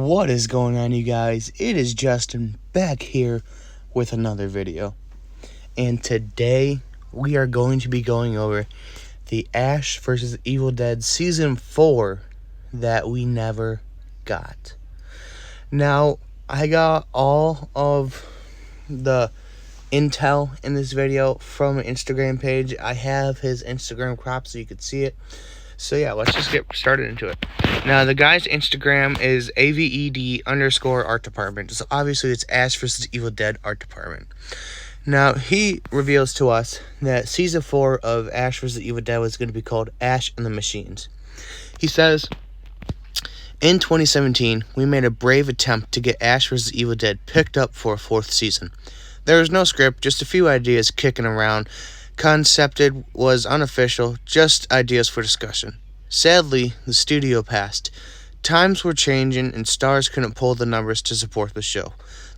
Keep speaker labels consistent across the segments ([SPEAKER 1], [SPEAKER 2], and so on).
[SPEAKER 1] What is going on, you guys? It is Justin back here with another video. And today we are going to be going over the Ash vs. Evil Dead Season 4 that we never got. Now, I got all of the intel in this video from an Instagram page. I have his Instagram cropped so you could see it. So yeah, let's just get started into it. Now, the guy's Instagram is AVED_art department. So obviously it's Ash vs. Evil Dead art department. Now, he reveals to us that Season 4 of Ash vs. Evil Dead was going to be called Ash and the Machines. He says, in 2017, we made a brave attempt to get Ash vs. Evil Dead picked up for a 4th season. There was no script, just a few ideas kicking around. Concepted was unofficial, just ideas for discussion. Sadly, the studio passed. Times were changing and stars couldn't pull the numbers to support the show.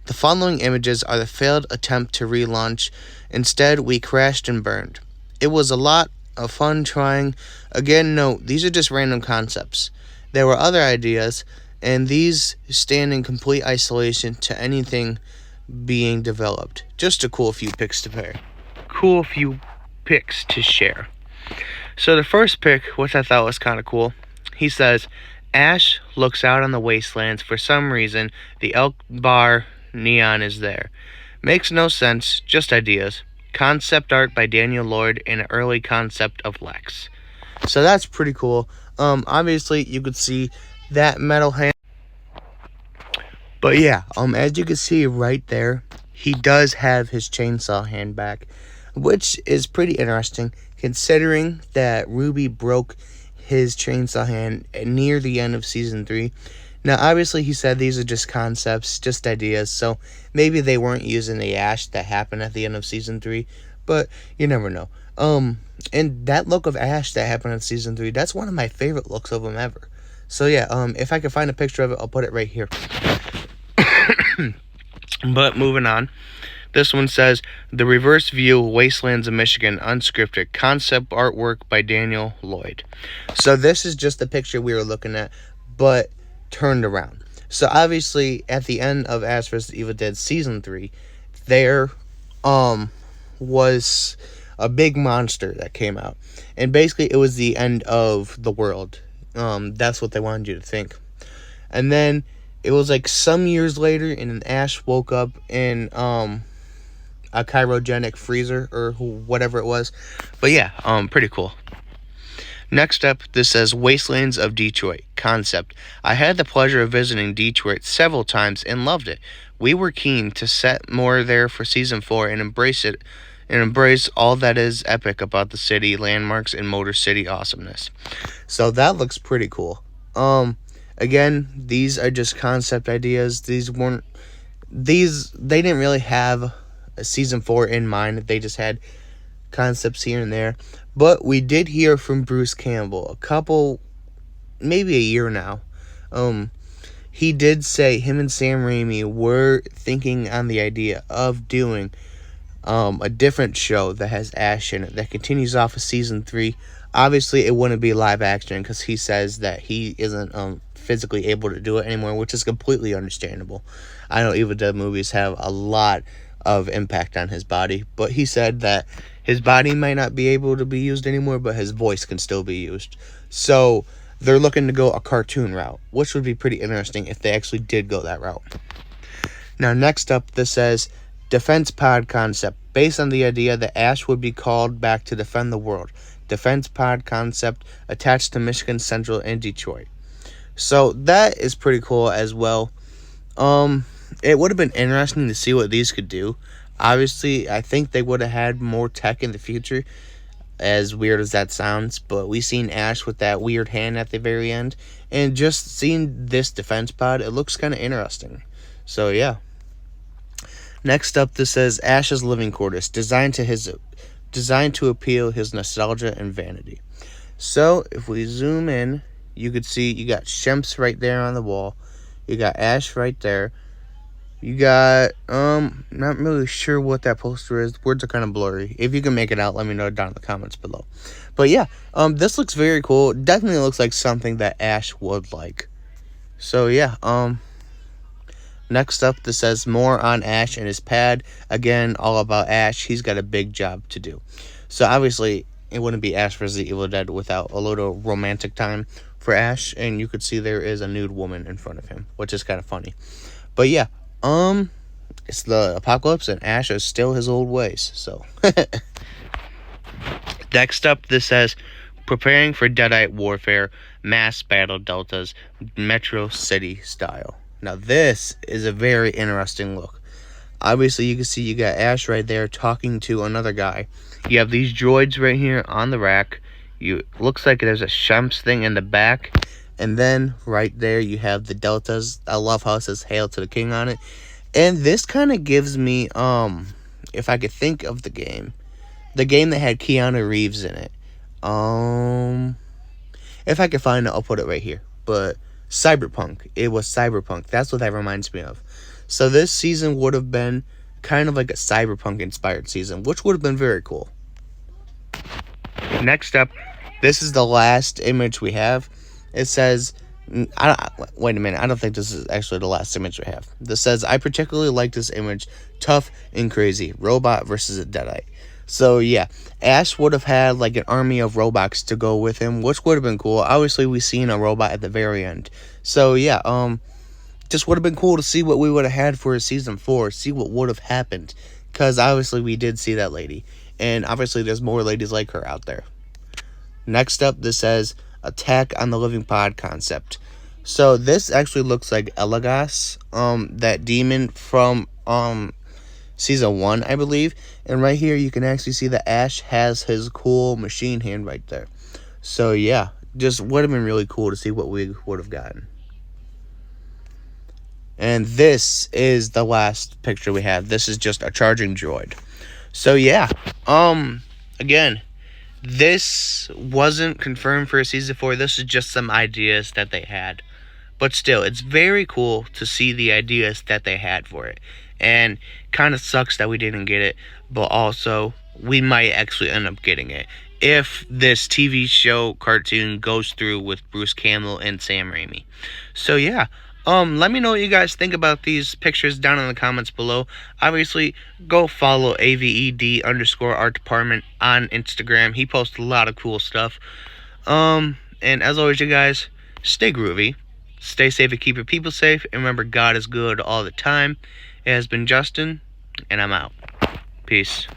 [SPEAKER 1] The following images are the failed attempt to relaunch. Instead, we crashed and burned. It was a lot of fun trying. Again, note, these are just random concepts. There were other ideas, and these stand in complete isolation to anything being developed. Just a cool few pics to pair. Cool few pics to share. So the first pic, which I thought was kind of cool, he says, Ash looks out on the wastelands. For some reason, the Elk Bar neon is there. Makes no sense, just ideas. Concept art by Daniel Lloyd and an early concept of Lex. So that's pretty cool. Obviously you could see that metal hand. But yeah, as you can see right there, he does have his chainsaw hand back, which is pretty interesting considering that Ruby broke his chainsaw hand near the end of Season 3. Now, obviously, he said these are just concepts, just ideas, so maybe they weren't using the Ash that happened at the end of Season 3, but you never know. And that look of Ash that happened in Season 3, that's one of my favorite looks of him ever. So yeah, if I can find a picture of it, I'll put it right here. But moving on. This one says, The Reverse View, Wastelands of Michigan, unscripted, concept artwork by Daniel Lloyd. So this is just the picture we were looking at, but turned around. So obviously, at the end of Ash vs. Evil Dead Season 3, there was a big monster that came out. And basically, it was the end of the world. That's what they wanted you to think. And then, it was like some years later, and then Ash woke up in a cryogenic freezer or whatever it was. But yeah, pretty cool. Next up, this says Wastelands of Detroit concept. I had the pleasure of visiting Detroit several times and loved it. We were keen to set more there for Season 4 and embrace it and embrace all that is epic about the city, landmarks, and Motor City awesomeness. So that looks pretty cool. Again, these are just concept ideas. They didn't really have a Season 4 in mind. They just had concepts here and there. But we did hear from Bruce Campbell maybe a year now. He did say him and Sam Raimi were thinking on the idea of doing a different show that has Ash in it that continues off of Season 3. Obviously, it wouldn't be live action because he says that he isn't physically able to do it anymore, which is completely understandable. I know Evil Dead movies have a lot of impact on his body, but he said that his body might not be able to be used anymore, but his voice can still be used. So they're looking to go a cartoon route, which would be pretty interesting if they actually did go that route. Now, next up, this says Defense Pod concept, based on the idea that Ash would be called back to defend the world. Defense Pod concept attached to Michigan Central and Detroit. So that is pretty cool as well. It would have been interesting to see what these could do. Obviously, I think they would have had more tech in the future, as weird as that sounds. But we seen Ash with that weird hand at the very end. And just seeing this defense pod, it looks kind of interesting. So, yeah. Next up, this says Ash's living quarters, designed to appeal his nostalgia and vanity. So, if we zoom in, you could see you got Shemps right there on the wall. You got Ash right there. You got, not really sure what that poster is. The words are kind of blurry. If you can make it out, let me know down in the comments below. But yeah, this looks very cool. Definitely looks like something that Ash would like. So yeah, Next up, this says more on Ash and his pad. Again, all about Ash. He's got a big job to do. So obviously, it wouldn't be Ash vs. the Evil Dead without a little romantic time for Ash. And you could see there is a nude woman in front of him, which is kind of funny. But yeah, it's the apocalypse and Ash is still his old ways. So next up, this says preparing for Deadite warfare, mass battle deltas, Metro City style. Now this is a very interesting look. Obviously, you can see you got Ash right there talking to another guy. You have these droids right here on the rack. Looks like there's a Shemps thing in the back. And then right there you have the deltas. I love how it says Hail to the King on it. And this kind of gives me, if I could think of the game that had Keanu Reeves in it. If I can find it, I'll put it right here. But Cyberpunk. It was Cyberpunk. That's what that reminds me of. So this season would have been kind of like a Cyberpunk-inspired season, which would have been very cool. Next up, this is the last image we have. It says, wait a minute, I don't think this is actually the last image we have. This says, I particularly like this image, tough and crazy, robot versus a Deadite. So yeah, Ash would have had like an army of robots to go with him, which would have been cool. Obviously, we seen a robot at the very end. So yeah, just would have been cool to see what we would have had for season 4, see what would have happened. Because obviously we did see that lady. And obviously there's more ladies like her out there. Next up, this says Attack on the Living Pod concept. So this actually looks like Elagos, that demon from season 1, I believe. And right here you can actually see that Ash has his cool machine hand right there. So yeah, just would have been really cool to see what we would have gotten. And this is the last picture we have. This is just a charging droid. So yeah, again, this wasn't confirmed for a season 4. This is just some ideas that they had. But still, it's very cool to see the ideas that they had for it. And kind of sucks that we didn't get it, but also we might actually end up getting it if this TV show cartoon goes through with Bruce Campbell and Sam Raimi. So yeah, let me know what you guys think about these pictures down in the comments below. Obviously, go follow AVED_art department on Instagram. He posts a lot of cool stuff. And as always, you guys, stay groovy, stay safe and keep your people safe. And remember, God is good all the time. It has been Justin, and I'm out. Peace.